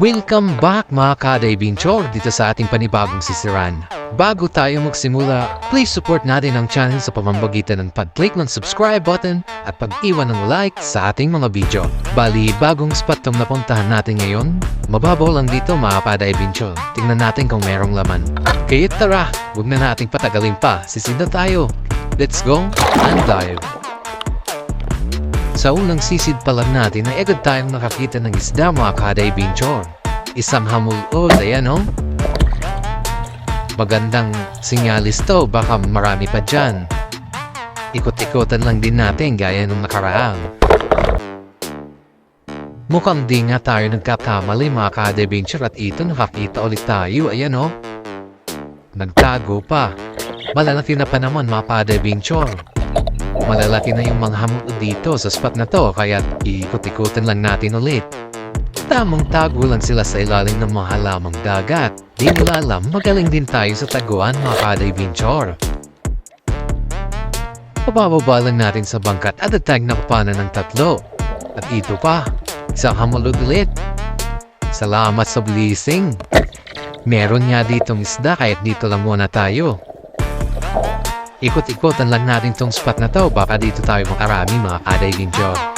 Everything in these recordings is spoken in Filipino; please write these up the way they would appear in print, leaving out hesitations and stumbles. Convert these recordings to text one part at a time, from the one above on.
Welcome back mga ka-adventure dito sa ating panibagong sisiran. Bago tayo magsimula, please support natin ang channel sa pamamagitan ng pag-click ng subscribe button at pag-iwan ng like sa ating mga video. Bali, bagong spot tong napuntahan natin ngayon. Mababaw lang dito mga ka-adventure. Tingnan natin kung merong laman. Kaya tara, huwag na nating patagalin pa. Sisinda tayo. Let's go and dive. Sa unang sisid pa lang natin ay agad tayong nakakita ng isda mga ka-adventure. Isang hamulod, ayan o. Magandang sinyalis to, baka marami pa dyan. Ikot-ikotan lang din natin gaya nung nakaraang. Mukhang di nga tayo nagkakamali mga ka-adventure at ito nakakita ulit tayo, ayan o. Nagtago pa. Malalaki na pa naman mga ka-adventure. Malalaki na yung mga hamulod dito sa spot na to kaya ikot-ikotan lang natin ulit. Tamang tago lang sila sa ilalim ng mga halamang dagat. Di nila alam, magaling din tayo sa taguan mga ka-adventure. Pabababa lang natin sa bangkat at atag na kapanan ng tatlo. At ito pa, isang hamulod ulit. Salamat sa blessing. Meron nga ditong isda kahit dito lang muna tayo. Ikot-ikotan lang natin tong spot na to, baka dito tayo makarami mga ka-adventure.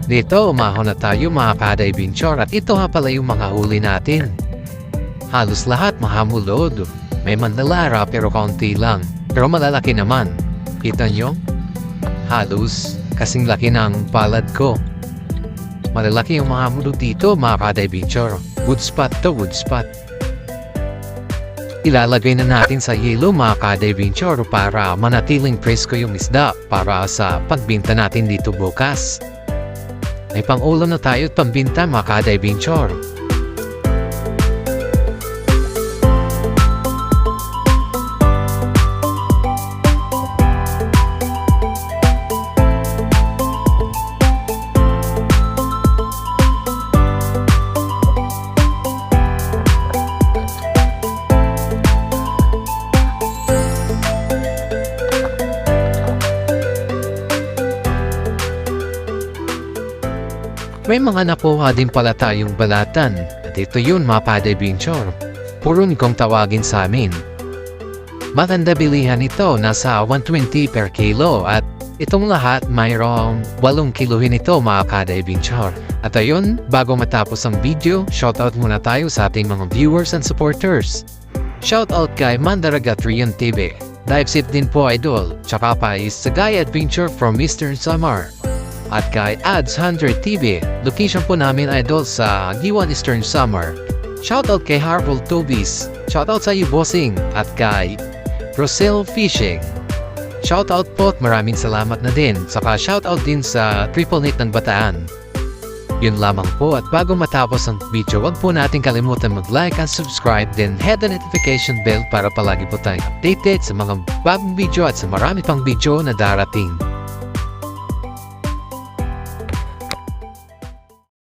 Dito, umahon na tayo mga ka-adventure at ito nga pala yung mga huli natin. Halos lahat mahamulod. May manlalara pero kaunti lang. Pero malalaki naman. Kita nyo? Halos kasing laki ng palad ko. Malalaki yung mga mulod dito mga ka-adventure. Good spot to, good spot. Ilalagay na natin sa yelo mga ka-adventure para manatiling presko yung isda para sa pagbinta natin dito bukas. May pang-ulam na tayo at pambinta mga ka-adventure. May mga nakuha din pala tayong balatan at ito yun mga ka-adventure. Purun kong tawagin sa amin. Maganda bilihan ito, nasa 120 per kilo at itong lahat mayroong 8 kilohin ito mga ka-adventure. At ayun, bago matapos ang video, shoutout muna tayo sa ating mga viewers and supporters. Shoutout kay Mandaragat Rian TV, Divesip din po idol, tsaka pa is Sagay Adventure from Eastern Samar. At kay Ads 100 TV, location po namin idol sa Giwan Eastern Samar. Shoutout kay Harville Tobis, shoutout sa iyo bossing, at kay Rosel Fishing. Shoutout po at maraming salamat na din, saka shoutout din sa Triple Net ng Bataan. Yun lamang po at bago matapos ang video, wag po natin kalimutan mag-like and subscribe, then hit the notification bell para palagi po tayong updated sa mga bagong video at sa marami pang video na darating.